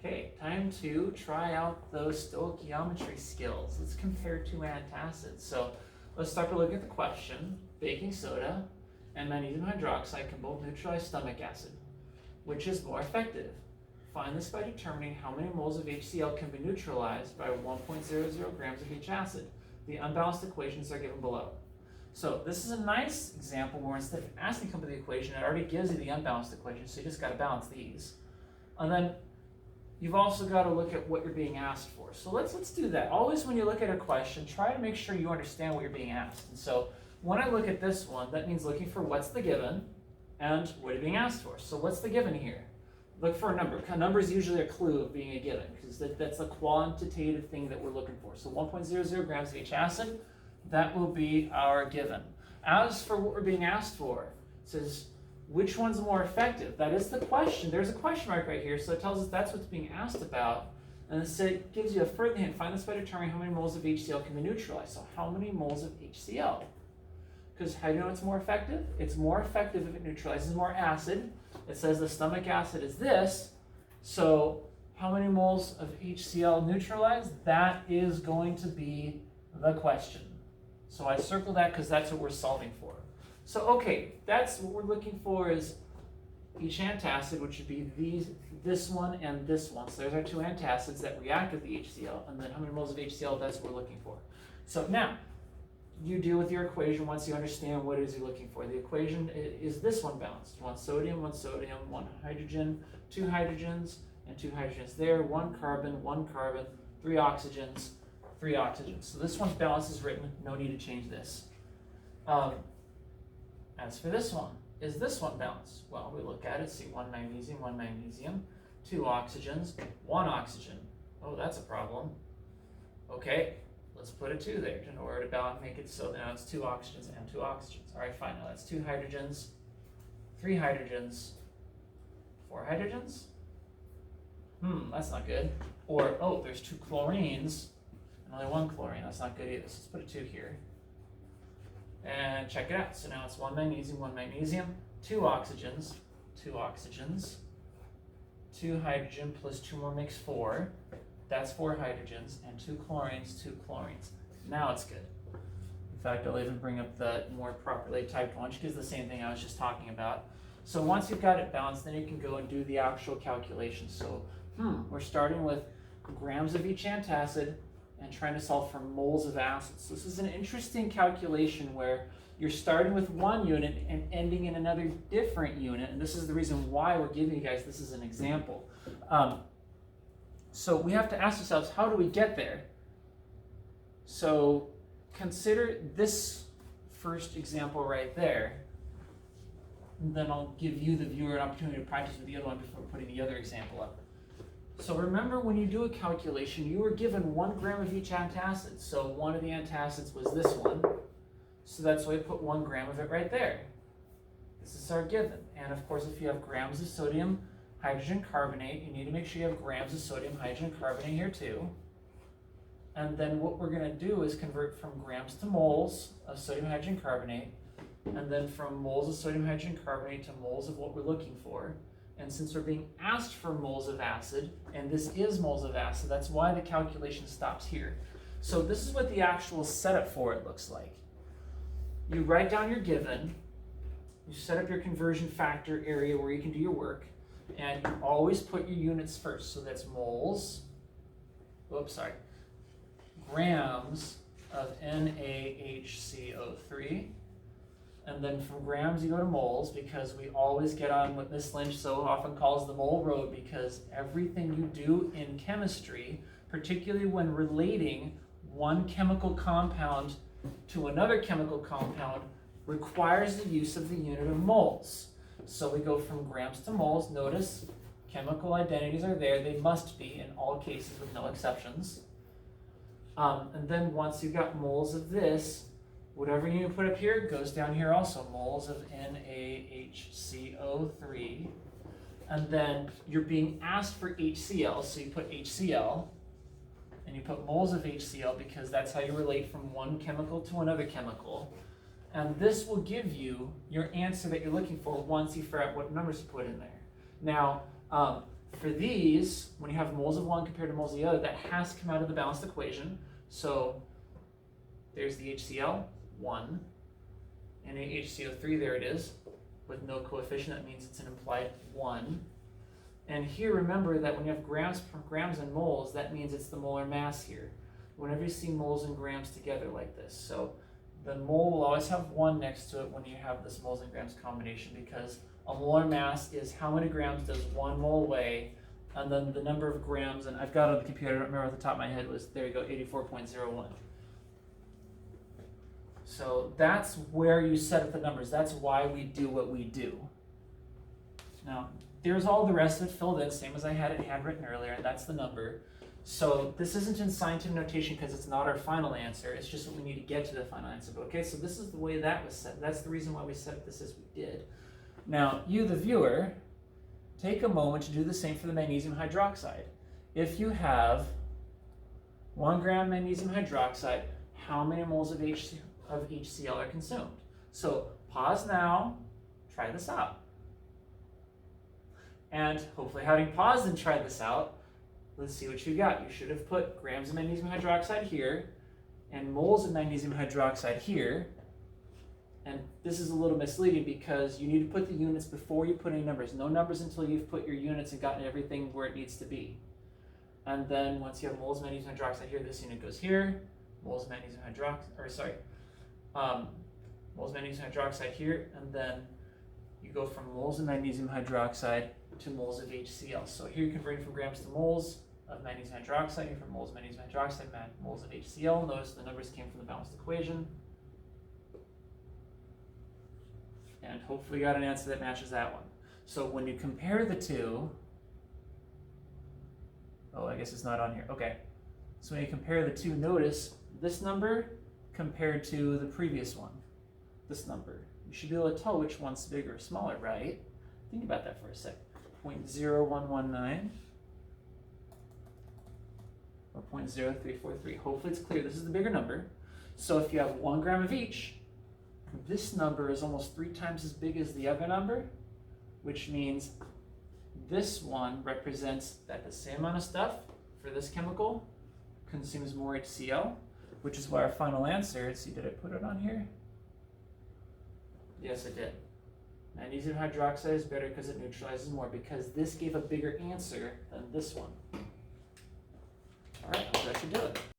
Okay, time to try out those stoichiometry skills. Let's compare two antacids. So let's start by looking at the question. Baking soda and magnesium hydroxide can both neutralize stomach acid. Which is more effective? Find this by determining how many moles of HCl can be neutralized by 1.00 grams of each acid. The unbalanced equations are given below. So this is a nice example where instead of asking to come up with the equation, it already gives you the unbalanced equation, so you just got to balance these. And then you've also got to look at what you're being asked for. So let's do that. Always when you look at a question, try to make sure you understand what you're being asked. And so when I look at this one, that means looking for what's the given and what you're being asked for. So what's the given here? Look for a number. A number is usually a clue of being a given because that's a quantitative thing that we're looking for. So 1.00 grams of each acid, that will be our given. As for what we're being asked for, it says, which one's more effective? That is the question. There's a question mark right here, so it tells us that's what's being asked about. And it gives you a further hint. Find this by determining how many moles of HCl can be neutralized. So how many moles of HCl? Because how do you know it's more effective? It's more effective if it neutralizes more acid. It says the stomach acid is this. So how many moles of HCl neutralized? That is going to be the question. So I circle that because that's what we're solving for. So okay, that's what we're looking for is each antacid, which would be this one and this one. So there's our two antacids that react with the HCl, and then how many moles of HCl, that's what we're looking for. So now, you deal with your equation once you understand what it is you're looking for. The equation is this one balanced. One sodium, one hydrogen, two hydrogens, and two hydrogens there, one carbon, three oxygens, three oxygens. So this one's balanced is written, no need to change this. As for this one, is this one balanced? Well, we look at it, see one magnesium, two oxygens, one oxygen. Oh, that's a problem. Okay, let's put a 2 there in order to make it so now it's two oxygens and two oxygens. All right, fine, now that's two hydrogens, three hydrogens, four hydrogens. That's not good. Or, oh, there's two chlorines and only one chlorine. That's not good either. So let's put a 2 here. And check it out. So now it's one magnesium, two oxygens, two hydrogen plus two more makes 4. That's 4 hydrogens, and two chlorines. Now it's good. In fact, I'll even bring up the more properly typed one, which is the same thing I was just talking about. So once you've got it balanced, then you can go and do the actual calculation. So we're starting with grams of each antacid and trying to solve for moles of acids. So this is an interesting calculation where you're starting with one unit and ending in another different unit, and this is the reason why we're giving you guys this as an example. So we have to ask ourselves, how do we get there? So consider this first example right there, and then I'll give you, the viewer, an opportunity to practice with the other one before putting the other example up. So remember, when you do a calculation, you were given 1 gram of each antacid. So one of the antacids was this one. So that's why I put 1 gram of it right there. This is our given. And of course, if you have grams of sodium hydrogen carbonate, you need to make sure you have grams of sodium hydrogen carbonate here too. And then what we're going to do is convert from grams to moles of sodium hydrogen carbonate, and then from moles of sodium hydrogen carbonate to moles of what we're looking for. And since we're being asked for moles of acid, and this is moles of acid, that's why the calculation stops here. So this is what the actual setup for it looks like. You write down your given, you set up your conversion factor area where you can do your work, and you always put your units first. So that's moles, grams of NaHCO3. And then from grams you go to moles, because we always get on what Miss Lynch so often calls the mole road, because everything you do in chemistry, particularly when relating one chemical compound to another chemical compound, requires the use of the unit of moles. So we go from grams to moles. Notice chemical identities are there. They must be in all cases with no exceptions. And then once you've got moles of this, whatever you put up here goes down here also, moles of NaHCO3. And then you're being asked for HCl, so you put HCl, and you put moles of HCl because that's how you relate from one chemical to another chemical. And this will give you your answer that you're looking for once you figure out what numbers to put in there. Now, for these, when you have moles of one compared to moles of the other, that has to come out of the balanced equation. So there's the HCl, 1, and a HCO3, there it is, with no coefficient. That means it's an implied 1. And here, remember that when you have grams and moles, that means it's the molar mass here. Whenever you see moles and grams together like this. So the mole will always have 1 next to it when you have this moles and grams combination, because a molar mass is how many grams does 1 mole weigh, and then the number of grams, and I've got it on the computer, I don't remember off the top of my head, was, there you go, 84.01. So that's where you set up the numbers. That's why we do what we do. Now, there's all the rest of it filled in, same as I had it handwritten earlier, and that's the number. So this isn't in scientific notation because it's not our final answer. It's just what we need to get to the final answer. But okay, so this is the way that was set. That's the reason why we set this as we did. Now, you, the viewer, take a moment to do the same for the magnesium hydroxide. If you have 1 gram magnesium hydroxide, how many moles of HCl are consumed? So pause now, try this out. And hopefully having paused and tried this out, let's see what you got. You should have put grams of magnesium hydroxide here and moles of magnesium hydroxide here. And this is a little misleading because you need to put the units before you put any numbers. No numbers until you've put your units and gotten everything where it needs to be. And then once you have moles of magnesium hydroxide here, this unit goes here. Moles of magnesium hydroxide, moles of magnesium hydroxide here, and then you go from moles of magnesium hydroxide to moles of HCl. So here you're converting from grams to moles of magnesium hydroxide, here from moles of magnesium hydroxide, moles of HCl. Notice the numbers came from the balanced equation. And hopefully you got an answer that matches that one. So when you compare the two, oh, I guess it's not on here. Okay. So when you compare the two, notice this number compared to the previous one, this number. You should be able to tell which one's bigger or smaller, right? Think about that for a sec. 0.0119 or 0.0343. Hopefully it's clear. This is the bigger number. So if you have 1 gram of each, this number is almost 3 times as big as the other number, which means this one represents that the same amount of stuff for this chemical consumes more HCl, which is why our final answer, let's see, did I put it on here? Yes, I did. Magnesium hydroxide is better because it neutralizes more, because this gave a bigger answer than this one. All right, that should do it.